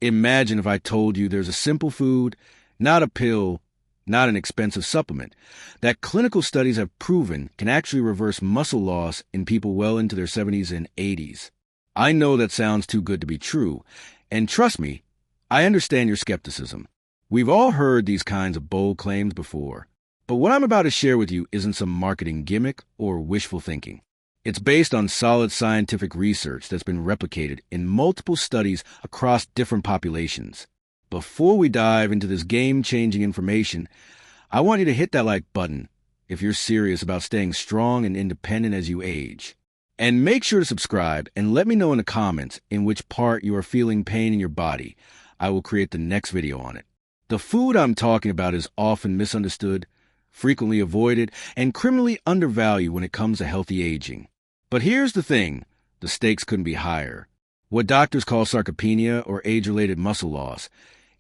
Imagine if I told you there's a simple food, not a pill, not an expensive supplement, that clinical studies have proven can actually reverse muscle loss in people well into their 70s and 80s. I know that sounds too good to be true, and trust me, I understand your skepticism. We've all heard these kinds of bold claims before, but what I'm about to share with you isn't some marketing gimmick or wishful thinking. It's based on solid scientific research that's been replicated in multiple studies across different populations. Before we dive into this game-changing information, I want you to hit that like button if you're serious about staying strong and independent as you age. And make sure to subscribe and let me know in the comments in which part you are feeling pain in your body. I will create the next video on it. The food I'm talking about is often misunderstood, frequently avoided, and criminally undervalued when it comes to healthy aging. But here's the thing, the stakes couldn't be higher. What doctors call sarcopenia, or age-related muscle loss,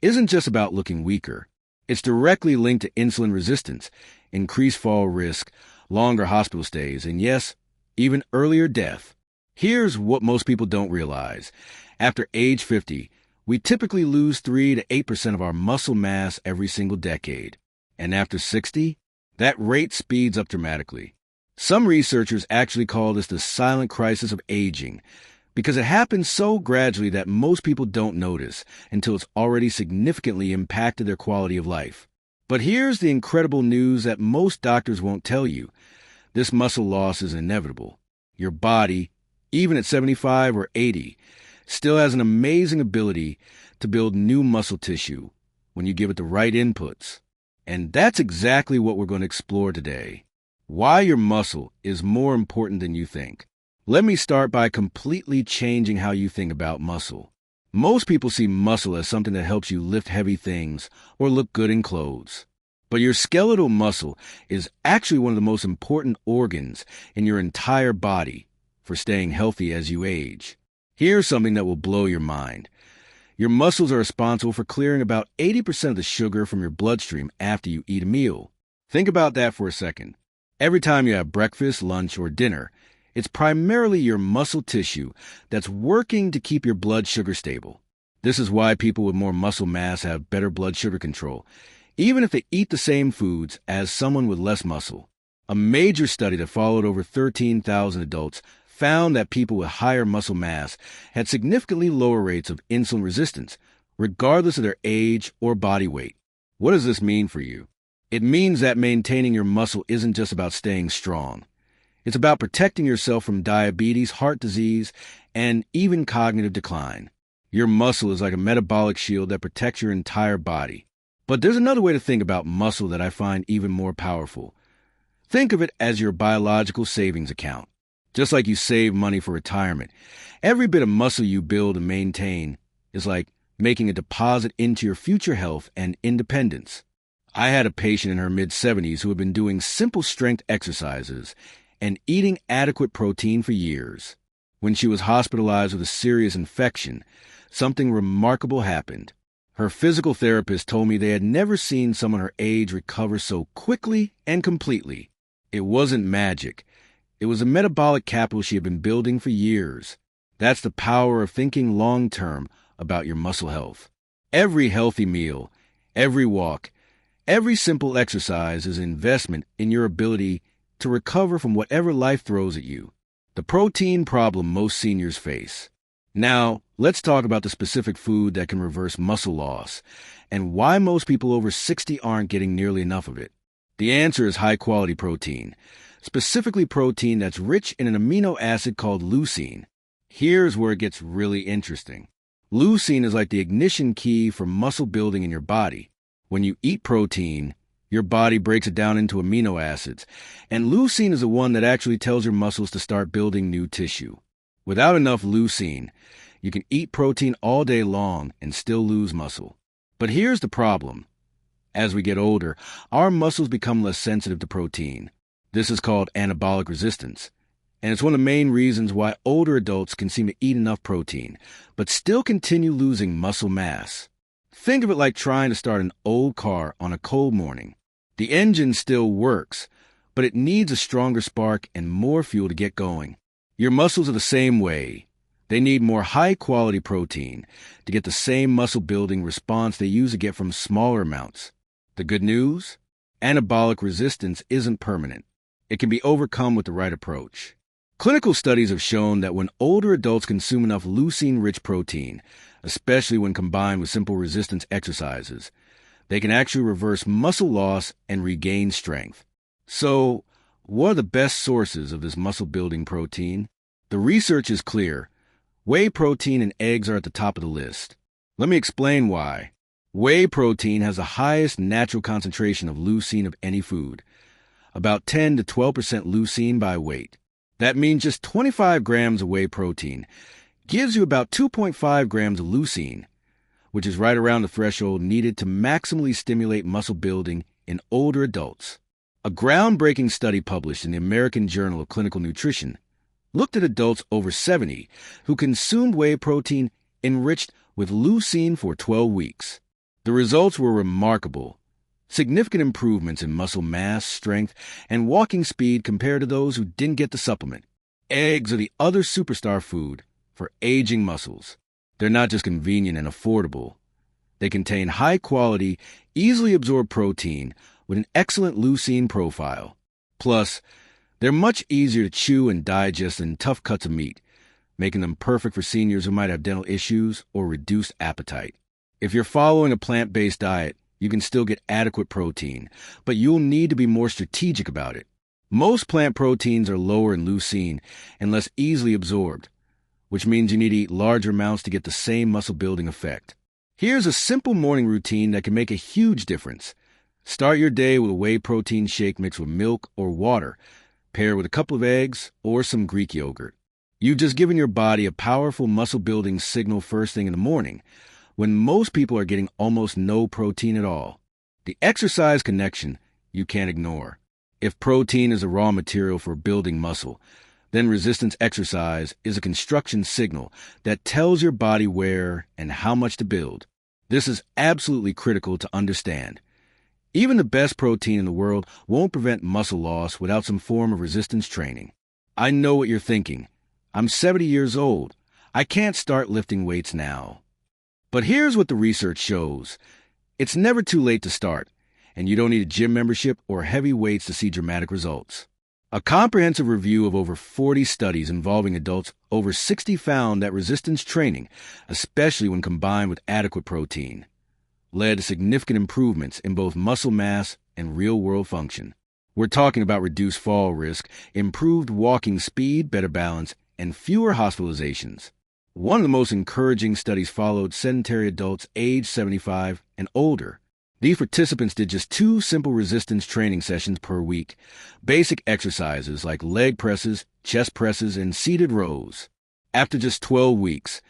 isn't just about looking weaker. It's directly linked to insulin resistance, increased fall risk, longer hospital stays, and yes, even earlier death. Here's what most people don't realize. After age 50, we typically lose 3 to 8% of our muscle mass every single decade. And after 60, that rate speeds up dramatically. Some researchers actually call this the silent crisis of aging, because it happens so gradually that most people don't notice until it's already significantly impacted their quality of life. But here's the incredible news that most doctors won't tell you. This muscle loss is inevitable. Your body, even at 75 or 80, still has an amazing ability to build new muscle tissue when you give it the right inputs. And that's exactly what we're going to explore today. Why your muscle is more important than you think. Let me start by completely changing how you think about muscle. Most people see muscle as something that helps you lift heavy things or look good in clothes. But your skeletal muscle is actually one of the most important organs in your entire body for staying healthy as you age. Here's something that will blow your mind. Your muscles are responsible for clearing about 80% of the sugar from your bloodstream after you eat a meal. Think about that for a second. Every time you have breakfast, lunch, or dinner, it's primarily your muscle tissue that's working to keep your blood sugar stable. This is why people with more muscle mass have better blood sugar control, even if they eat the same foods as someone with less muscle. A major study that followed over 13,000 adults found that people with higher muscle mass had significantly lower rates of insulin resistance, regardless of their age or body weight. What does this mean for you? It means that maintaining your muscle isn't just about staying strong. It's about protecting yourself from diabetes, heart disease, and even cognitive decline. Your muscle is like a metabolic shield that protects your entire body. But there's another way to think about muscle that I find even more powerful. Think of it as your biological savings account. Just like you save money for retirement, every bit of muscle you build and maintain is like making a deposit into your future health and independence. I had a patient in her mid-70s who had been doing simple strength exercises and eating adequate protein for years. When she was hospitalized with a serious infection, something remarkable happened. Her physical therapist told me they had never seen someone her age recover so quickly and completely. It wasn't magic. It was a metabolic capital she had been building for years. That's the power of thinking long-term about your muscle health. Every healthy meal, every walk, every simple exercise is an investment in your ability to recover from whatever life throws at you. The protein problem most seniors face. Now, let's talk about the specific food that can reverse muscle loss and why most people over 60 aren't getting nearly enough of it. The answer is high-quality protein, specifically protein that's rich in an amino acid called leucine. Here's where it gets really interesting. Leucine is like the ignition key for muscle building in your body. When you eat protein, your body breaks it down into amino acids, and leucine is the one that actually tells your muscles to start building new tissue. Without enough leucine, you can eat protein all day long and still lose muscle. But here's the problem. As we get older, our muscles become less sensitive to protein. This is called anabolic resistance, and it's one of the main reasons why older adults can seem to eat enough protein, but still continue losing muscle mass. Think of it like trying to start an old car on a cold morning. The engine still works, but it needs a stronger spark and more fuel to get going. Your muscles are the same way. They need more high-quality protein to get the same muscle-building response they usually get from smaller amounts. The good news? Anabolic resistance isn't permanent. It can be overcome with the right approach. Clinical studies have shown that when older adults consume enough leucine-rich protein, especially when combined with simple resistance exercises, they can actually reverse muscle loss and regain strength. So, what are the best sources of this muscle-building protein? The research is clear. Whey protein and eggs are at the top of the list. Let me explain why. Whey protein has the highest natural concentration of leucine of any food, about 10 to 12% leucine by weight. That means just 25 grams of whey protein gives you about 2.5 grams of leucine, which is right around the threshold needed to maximally stimulate muscle building in older adults. A groundbreaking study published in the American Journal of Clinical Nutrition looked at adults over 70 who consumed whey protein enriched with leucine for 12 weeks. The results were remarkable. Significant improvements in muscle mass, strength, and walking speed compared to those who didn't get the supplement. Eggs are the other superstar food for aging muscles. They're not just convenient and affordable. They contain high-quality, easily absorbed protein with an excellent leucine profile. Plus, they're much easier to chew and digest than tough cuts of meat, making them perfect for seniors who might have dental issues or reduced appetite. If you're following a plant-based diet, you can still get adequate protein, but you'll need to be more strategic about it. Most plant proteins are lower in leucine and less easily absorbed, which means you need to eat larger amounts to get the same muscle-building effect. Here's a simple morning routine that can make a huge difference. Start your day with a whey protein shake mixed with milk or water, paired with a couple of eggs or some Greek yogurt. You've just given your body a powerful muscle-building signal first thing in the morning, when most people are getting almost no protein at all. The exercise connection you can't ignore. If protein is a raw material for building muscle, then resistance exercise is a construction signal that tells your body where and how much to build. This is absolutely critical to understand. Even the best protein in the world won't prevent muscle loss without some form of resistance training. I know what you're thinking. I'm 70 years old. I can't start lifting weights now. But here's what the research shows. It's never too late to start, and you don't need a gym membership or heavy weights to see dramatic results. A comprehensive review of over 40 studies involving adults over 60 found that resistance training, especially when combined with adequate protein, led to significant improvements in both muscle mass and real-world function. We're talking about reduced fall risk, improved walking speed, better balance, and fewer hospitalizations. One of the most encouraging studies followed sedentary adults aged 75 and older. These participants did just 2 simple resistance training sessions per week, basic exercises like leg presses, chest presses, and seated rows. After just 12 weeks,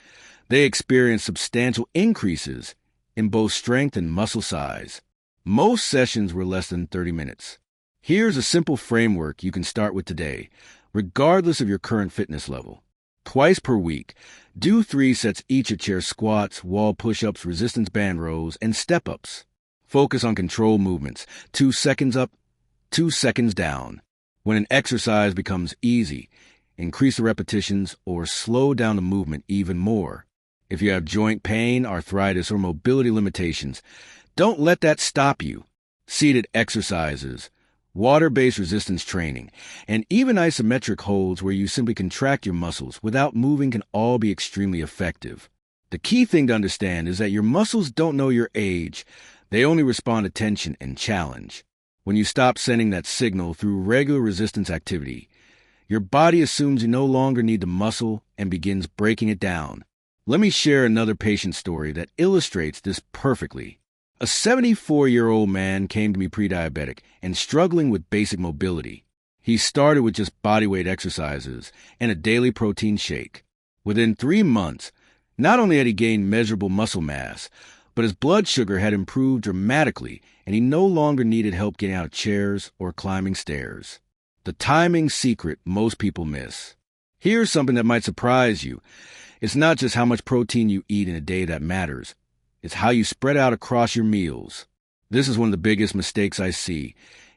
they experienced substantial increases in both strength and muscle size. Most sessions were less than 30 minutes. Here's a simple framework you can start with today, regardless of your current fitness level. Twice per week, do 3 sets each of chair squats, wall push-ups, resistance band rows, and step-ups. Focus on control movements, 2 seconds up, 2 seconds down. When an exercise becomes easy, increase the repetitions or slow down the movement even more. If you have joint pain, arthritis, or mobility limitations, don't let that stop you. Seated exercises, water-based resistance training, and even isometric holds where you simply contract your muscles without moving can all be extremely effective. The key thing to understand is that your muscles don't know your age. They only respond to tension and challenge. When you stop sending that signal through regular resistance activity, your body assumes you no longer need the muscle and begins breaking it down. Let me share another patient story that illustrates this perfectly. A 74-year-old man came to me pre-diabetic and struggling with basic mobility. He started with just bodyweight exercises and a daily protein shake. Within 3 months, not only had he gained measurable muscle mass, but his blood sugar had improved dramatically, and he no longer needed help getting out of chairs or climbing stairs. The timing secret most people miss. Here's something that might surprise you. It's not just how much protein you eat in a day that matters. It's how you spread out across your meals. This is one of the biggest mistakes I see,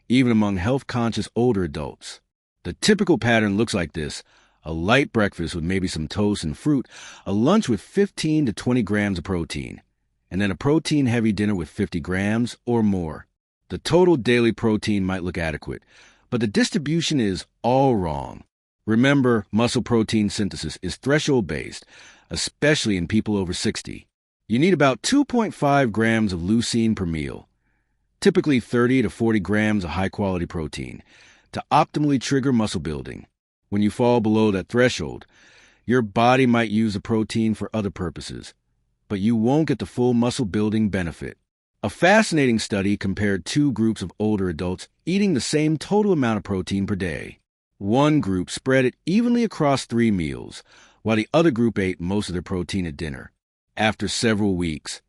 even among health-conscious older adults. The typical pattern looks like this: a light breakfast with maybe some toast and fruit, a lunch with 15 to 20 grams of protein, and then a protein-heavy dinner with 50 grams or more. The total daily protein might look adequate, but the distribution is all wrong. Remember, muscle protein synthesis is threshold-based, especially in people over 60. You need about 2.5 grams of leucine per meal, typically 30 to 40 grams of high-quality protein, to optimally trigger muscle building. When you fall below that threshold, your body might use the protein for other purposes, but you won't get the full muscle building benefit. A fascinating study compared two groups of older adults eating the same total amount of protein per day. One group spread it evenly across 3 meals, while the other group ate most of their protein at dinner. After several weeks,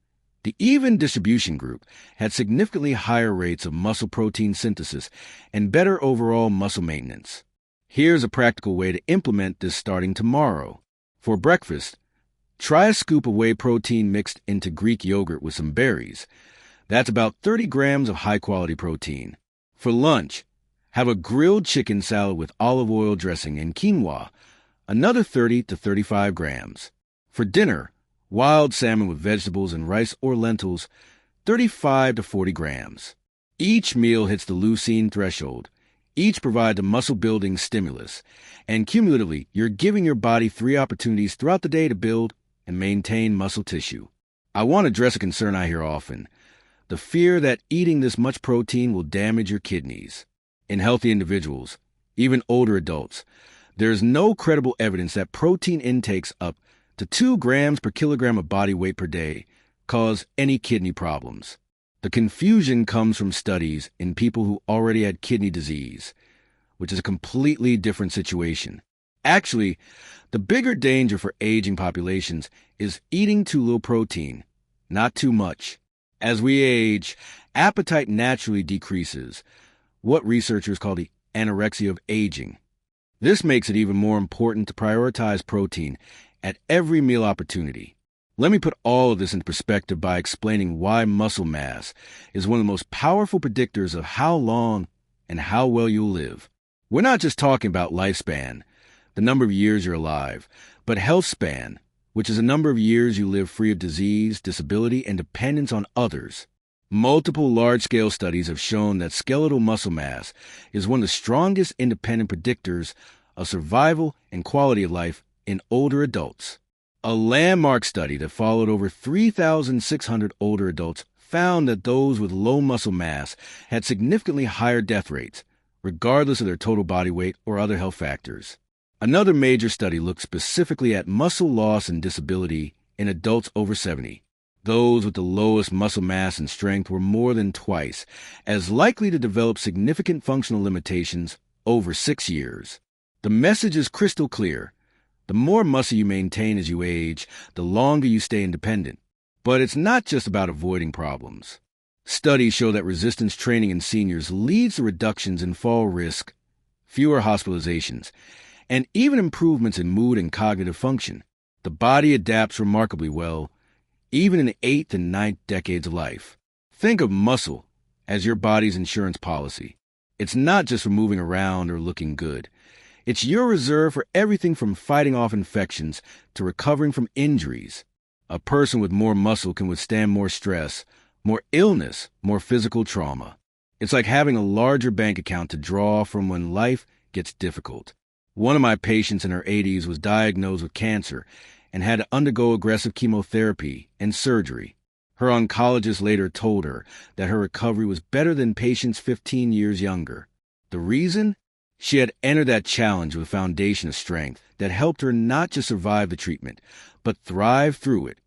the even distribution group had significantly higher rates of muscle protein synthesis and better overall muscle maintenance. Here's a practical way to implement this starting tomorrow. For breakfast, try a scoop of whey protein mixed into Greek yogurt with some berries. That's about 30 grams of high-quality protein. For lunch, have a grilled chicken salad with olive oil dressing and quinoa, another 30 to 35 grams. For dinner, wild salmon with vegetables and rice or lentils, 35 to 40 grams. Each meal hits the leucine threshold. Each provide a muscle-building stimulus, and cumulatively, you're giving your body 3 opportunities throughout the day to build and maintain muscle tissue. I want to address a concern I hear often, the fear that eating this much protein will damage your kidneys. In healthy individuals, even older adults, there is no credible evidence that protein intakes up to 2 grams per kilogram of body weight per day cause any kidney problems. The confusion comes from studies in people who already had kidney disease, which is a completely different situation. Actually, the bigger danger for aging populations is eating too little protein, not too much. As we age, appetite naturally decreases, what researchers call the anorexia of aging. This makes it even more important to prioritize protein at every meal opportunity. Let me put all of this into perspective by explaining why muscle mass is one of the most powerful predictors of how long and how well you'll live. We're not just talking about lifespan, the number of years you're alive, but health span, which is a number of years you live free of disease, disability, and dependence on others. Multiple large-scale studies have shown that skeletal muscle mass is one of the strongest independent predictors of survival and quality of life in older adults. A landmark study that followed over 3,600 older adults found that those with low muscle mass had significantly higher death rates, regardless of their total body weight or other health factors. Another major study looked specifically at muscle loss and disability in adults over 70. Those with the lowest muscle mass and strength were more than twice as likely to develop significant functional limitations over 6 years. The message is crystal clear. The more muscle you maintain as you age, the longer you stay independent. But it's not just about avoiding problems. Studies show that resistance training in seniors leads to reductions in fall risk, fewer hospitalizations, and even improvements in mood and cognitive function. The body adapts remarkably well, even in the 8th and 9th decades of life. Think of muscle as your body's insurance policy. It's not just for moving around or looking good. It's your reserve for everything from fighting off infections to recovering from injuries. A person with more muscle can withstand more stress, more illness, more physical trauma. It's like having a larger bank account to draw from when life gets difficult. One of my patients in her 80s was diagnosed with cancer and had to undergo aggressive chemotherapy and surgery. Her oncologist later told her that her recovery was better than patients 15 years younger. The reason? She had entered that challenge with a foundation of strength that helped her not just survive the treatment, but thrive through it.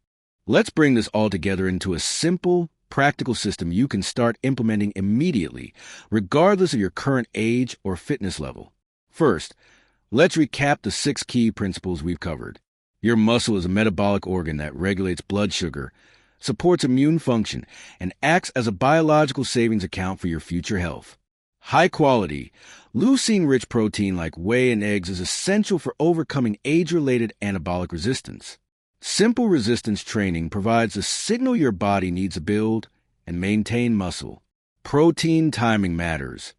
Let's bring this all together into a simple, practical system you can start implementing immediately, regardless of your current age or fitness level. First, let's recap the 6 key principles we've covered. Your muscle is a metabolic organ that regulates blood sugar, supports immune function, and acts as a biological savings account for your future health. High-quality, leucine-rich protein like whey and eggs is essential for overcoming age-related anabolic resistance. Simple resistance training provides the signal your body needs to build and maintain muscle. Protein timing matters.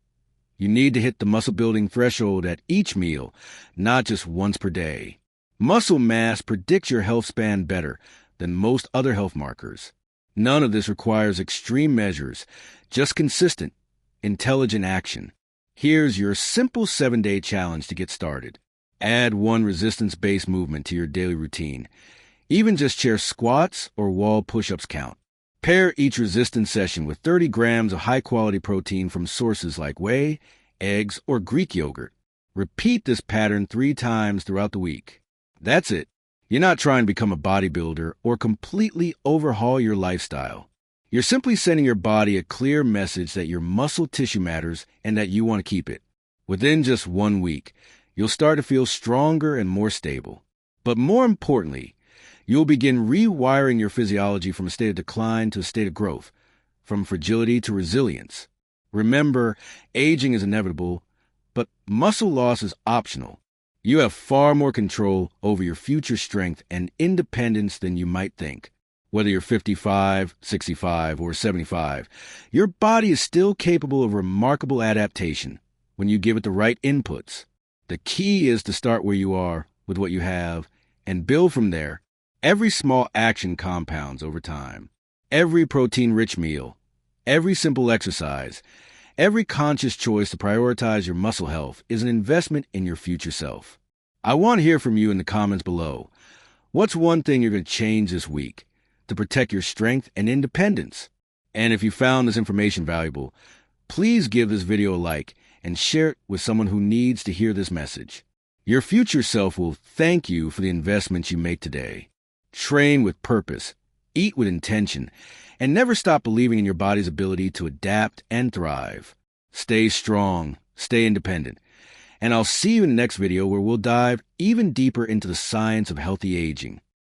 You need to hit the muscle-building threshold at each meal, not just once per day. Muscle mass predicts your health span better than most other health markers. None of this requires extreme measures, just consistent, intelligent action. Here's your simple 7-day challenge to get started. Add one resistance-based movement to your daily routine. Even just chair squats or wall push-ups count. Pair each resistance session with 30 grams of high-quality protein from sources like whey, eggs, or Greek yogurt. Repeat this pattern 3 times throughout the week. That's it. You're not trying to become a bodybuilder or completely overhaul your lifestyle. You're simply sending your body a clear message that your muscle tissue matters and that you want to keep it. Within just 1 week, you'll start to feel stronger and more stable. But more importantly, you'll begin rewiring your physiology from a state of decline to a state of growth, from fragility to resilience. Remember, aging is inevitable, but muscle loss is optional. You have far more control over your future strength and independence than you might think. Whether you're 55, 65, or 75, your body is still capable of remarkable adaptation when you give it the right inputs. The key is to start where you are with what you have and build from there. Every small action compounds over time. Every protein-rich meal, every simple exercise, every conscious choice to prioritize your muscle health is an investment in your future self. I want to hear from you in the comments below. What's one thing you're going to change this week to protect your strength and independence? And if you found this information valuable, please give this video a like and share it with someone who needs to hear this message. Your future self will thank you for the investments you make today. Train with purpose, eat with intention, and never stop believing in your body's ability to adapt and thrive. Stay strong, stay independent, and I'll see you in the next video where we'll dive even deeper into the science of healthy aging.